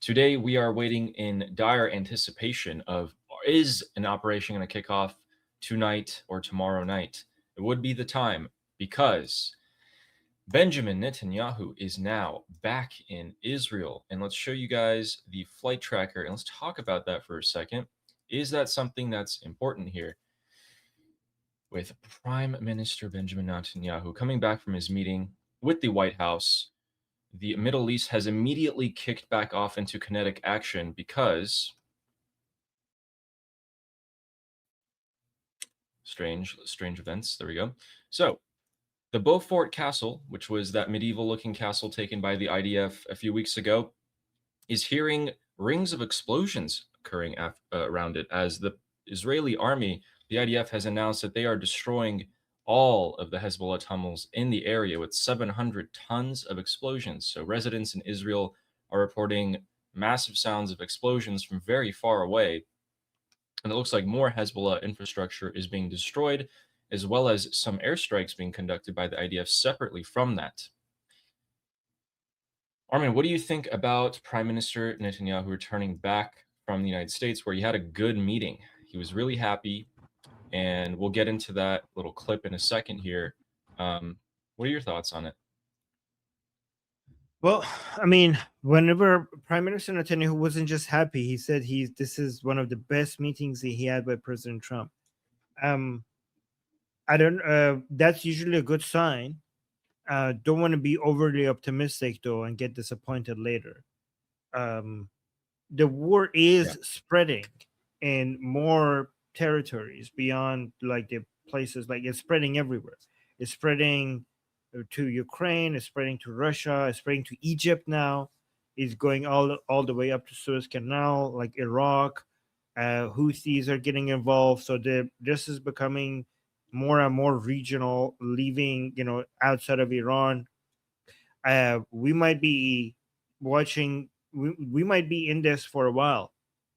Today, we are waiting in dire anticipation of, is an operation going to kick off tonight or tomorrow night? It would be the time, because Benjamin Netanyahu is now back in Israel. And let's show you guys the flight tracker and let's talk about that for a second. Is that something that's important here? With Prime Minister Benjamin Netanyahu coming back from his meeting with the White House, the Middle East has immediately kicked back off into kinetic action because strange events. There we go. So the Beaufort Castle, which was that medieval-looking castle taken by the IDF a few weeks ago, is hearing rings of explosions occurring around it as the Israeli army, the IDF, has announced that they are destroying all of the Hezbollah tunnels in the area with 700 tons of explosions. So residents in Israel are reporting massive sounds of explosions from very far away. And it looks like more Hezbollah infrastructure is being destroyed, as well as some airstrikes being conducted by the IDF separately from that. Armin, what do you think about Prime Minister Netanyahu returning back from the United States, where he had a good meeting? He was really happy, and we'll get into that little clip in a second here. What are your thoughts on it? Well, I mean, whenever Prime Minister Netanyahu wasn't just happy, he said this is one of the best meetings he had with President Trump. I don't. That's usually a good sign. Don't want to be overly optimistic though and get disappointed later. The war is spreading in more territories beyond like the places, like it's spreading everywhere. It's spreading to Ukraine, it's spreading to Russia, it's spreading to Egypt now. It's going all the way up to Suez Canal, like Iraq. Houthis are getting involved, so this is becoming more and more regional, leaving outside of Iran. We might be watching. We might be in this for a while.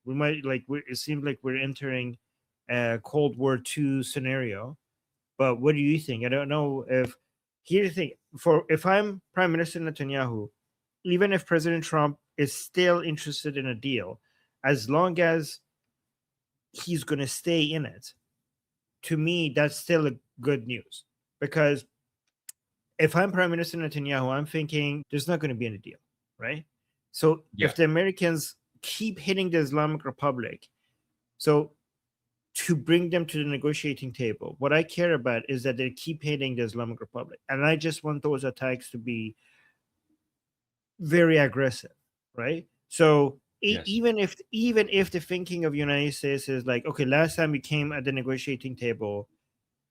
We might it seems like we're entering a Cold War II scenario. But what do you think? I don't know if. Here's the thing: if I'm Prime Minister Netanyahu, even if President Trump is still interested in a deal, as long as he's going to stay in it, to me, that's still a good news. Because if I'm Prime Minister Netanyahu, I'm thinking there's not going to be any deal, right? So if the Americans keep hitting the Islamic Republic, so to bring them to the negotiating table, what I care about is that they keep hitting the Islamic Republic. And I just want those attacks to be very aggressive, right? So even if the thinking of United States is like, okay, last time we came at the negotiating table,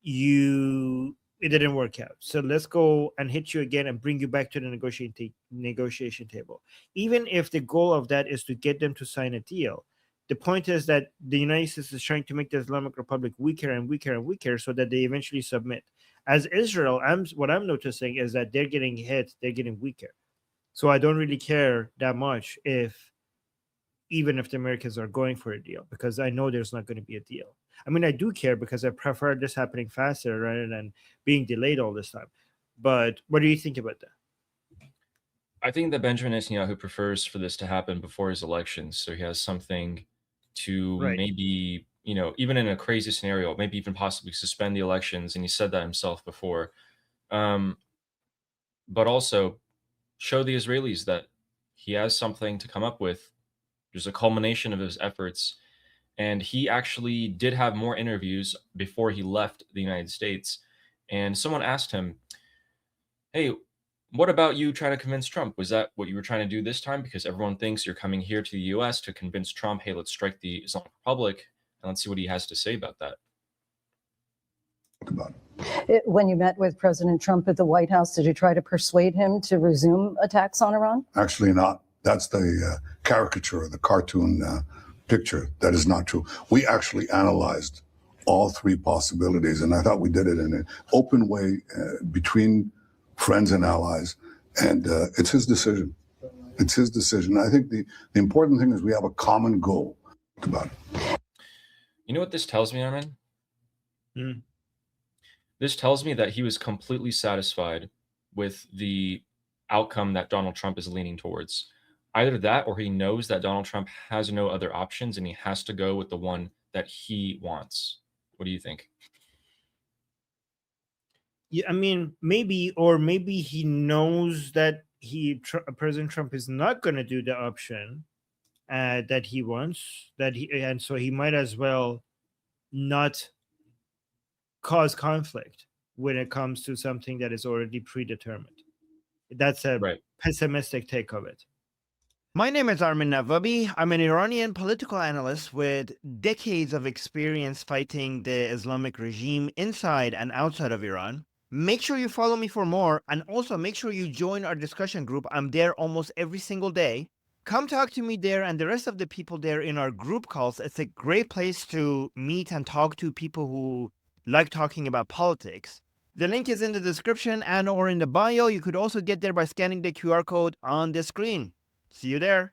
it didn't work out. So let's go and hit you again and bring you back to the negotiation table. Even if the goal of that is to get them to sign a deal, the point is that the United States is trying to make the Islamic Republic weaker and weaker and weaker so that they eventually submit. As Israel, what I'm noticing is that they're getting hit, they're getting weaker. So I don't really care that much even if the Americans are going for a deal, because I know there's not going to be a deal. I mean, I do care because I prefer this happening faster rather than being delayed all this time. But what do you think about that? I think that Benjamin Netanyahu prefers for this to happen before his election, so he has something to maybe, even in a crazy scenario, maybe even possibly suspend the elections, and he said that himself before. But also show the Israelis that he has something to come up with. There's a culmination of his efforts, and he actually did have more interviews before he left the United States. And someone asked him, hey, what about you trying to convince Trump? Was that what you were trying to do this time? Because everyone thinks you're coming here to the US to convince Trump, hey, let's strike the Islamic Republic. And let's see what he has to say about that. When you met with President Trump at the White House, did you try to persuade him to resume attacks on Iran? Actually not. That's the caricature, the cartoon picture. That is not true. We actually analyzed all three possibilities, and I thought we did it in an open way between friends and allies, and it's his decision. It's his decision. I think the important thing is we have a common goal about it. You know what this tells me, Armin? This tells me that he was completely satisfied with the outcome that Donald Trump is leaning towards. Either that or he knows that Donald Trump has no other options and he has to go with the one that he wants. What do you think? Yeah, I mean, maybe, or maybe he knows that President Trump is not going to do the option that he wants, and so he might as well not cause conflict when it comes to something that is already predetermined. That's a Right. pessimistic take of it. My name is Armin. I'm an Iranian political analyst with decades of experience fighting the Islamic regime inside and outside of Iran. Make sure you follow me for more, and also make sure you join our discussion group. I'm there almost every single day. Come talk to me there and the rest of the people there in our group calls. It's a great place to meet and talk to people who like talking about politics. The link is in the description and or in the bio. You could also get there by scanning the QR code on the screen. See you there.